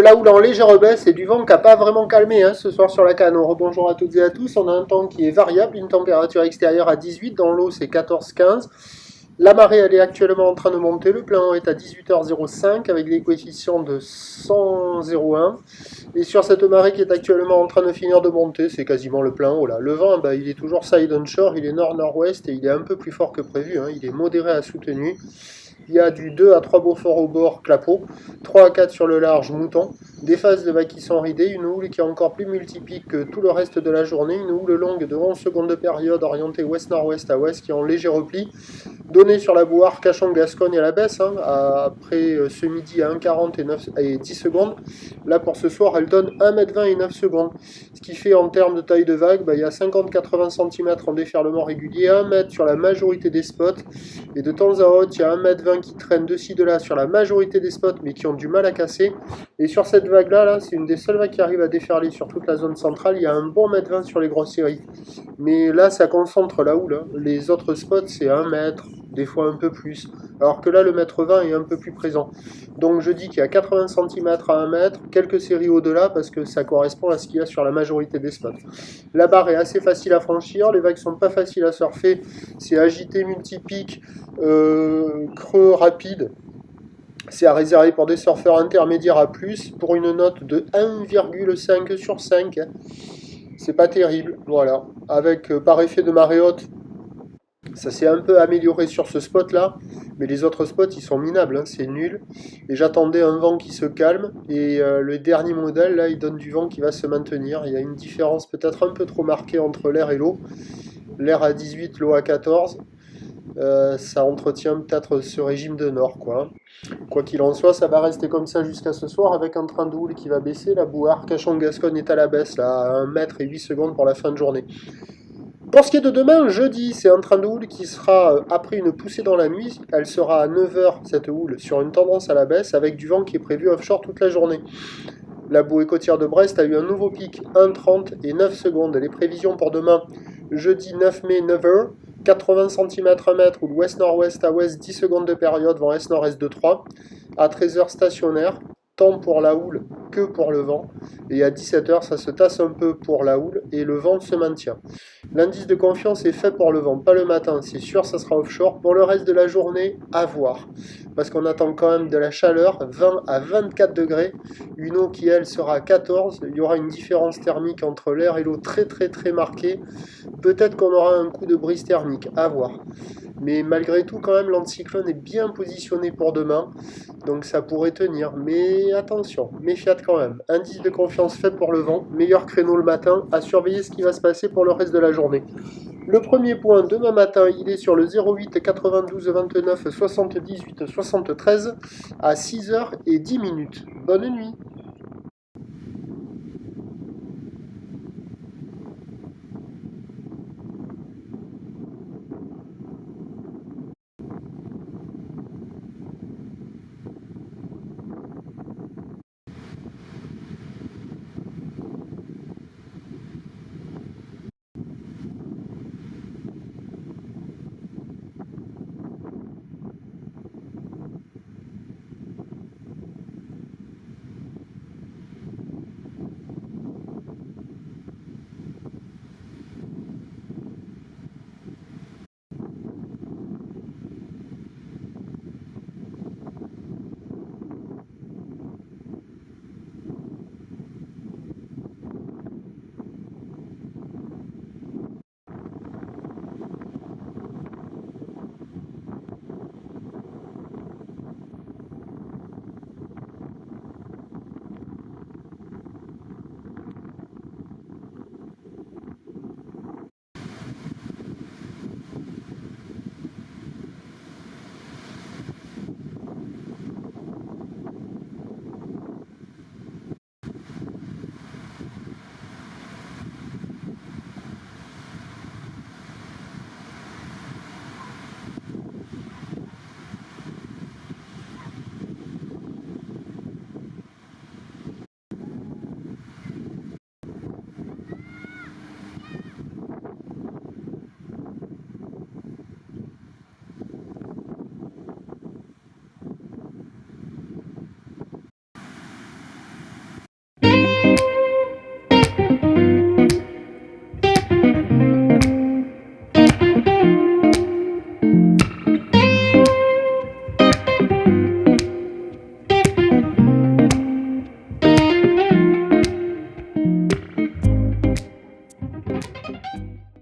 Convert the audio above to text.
la houle en légère baisse et du vent qui n'a pas vraiment calmé hein, ce soir sur la canne. Rebonjour à toutes et à tous. On a un temps qui est variable, une température extérieure à 18, dans l'eau c'est 14-15. La marée elle est actuellement en train de monter, le plein est à 18h05 avec des coefficients de 100,01. Et sur cette marée qui est actuellement en train de finir de monter, c'est quasiment le plein haut là. Le vent il est toujours side on shore, il est nord-nord-ouest et il est un peu plus fort que prévu, hein. Il est modéré à soutenu. Il y a du 2 à 3 Beaufort au bord, clapot, 3 à 4 sur le large, mouton, des phases de vagues qui sont ridées, une houle qui est encore plus multiplique que tout le reste de la journée, une houle longue de 11 secondes de période orientée ouest-nord-ouest à ouest qui est en léger repli, donnée sur la boue Arcachon-Gascogne à la baisse, hein, après ce midi à 1,40 et 10 secondes. Là pour ce soir, elle donne 1,20 m et 9 secondes. Ce qui fait en termes de taille de vague, il y a 50-80 cm en déferlement régulier, 1 m sur la majorité des spots, et de temps à autre, il y a 1,20 m qui traînent de ci de là sur la majorité des spots, mais qui ont du mal à casser. Et sur cette vague-là, là, c'est une des seules vagues qui arrive à déferler sur toute la zone centrale. Il y a un bon 1,20 m sur les grosses séries. Mais là, ça concentre la houle. Les autres spots, c'est 1 mètre, des fois un peu plus. Alors que là, le 1,20 m est un peu plus présent. Donc je dis qu'il y a 80 cm à 1 mètre, quelques séries au-delà, parce que ça correspond à ce qu'il y a sur la majorité des spots. La barre est assez facile à franchir, les vagues sont pas faciles à surfer, c'est agité, multipique, creux, rapide. C'est à réserver pour des surfeurs intermédiaires à plus, pour une note de 1,5 sur 5. C'est pas terrible, voilà. Avec par effet de marée haute, ça s'est un peu amélioré sur ce spot là, mais les autres spots ils sont minables, hein, c'est nul. Et j'attendais un vent qui se calme, et le dernier modèle là il donne du vent qui va se maintenir. Il y a une différence peut-être un peu trop marquée entre l'air et l'eau. L'air à 18, l'eau à 14. Ça entretient peut-être ce régime de nord quoi. Quoi qu'il en soit, ça va rester comme ça jusqu'à ce soir avec un train de houle qui va baisser. La boue Arcachon-Gascogne est à la baisse là, à 1 m et 8 secondes pour la fin de journée. Pour ce qui est de demain, jeudi, c'est un train de houle qui sera, après une poussée dans la nuit, elle sera à 9 h cette houle, sur une tendance à la baisse, avec du vent qui est prévu offshore toute la journée. La bouée côtière de Brest a eu un nouveau pic, 1,30 et 9 secondes. Les prévisions pour demain, jeudi 9 mai, 9 h, 80 cm 1 mètre, ou ouest-nord-ouest à ouest, 10 secondes de période, vent est-nord-est de 3, à 13 h stationnaire, tant pour la houle que pour le vent, et à 17 h ça se tasse un peu pour la houle et le vent se maintient. L'indice de confiance est fait pour le vent, pas le matin, c'est sûr ça sera offshore. Pour le reste de la journée, à voir, parce qu'on attend quand même de la chaleur, 20 à 24 degrés, une eau qui elle sera à 14, il y aura une différence thermique entre l'air et l'eau très très très marquée, peut-être qu'on aura un coup de brise thermique, à voir. Mais malgré tout, quand même, l'anticyclone est bien positionné pour demain, donc ça pourrait tenir. Mais attention, méfiat quand même. Indice de confiance faible pour le vent, meilleur créneau le matin, à surveiller ce qui va se passer pour le reste de la journée. Le premier point, demain matin, il est sur le 08 92 29 78 73 à 6 h et 10 minutes. Bonne nuit.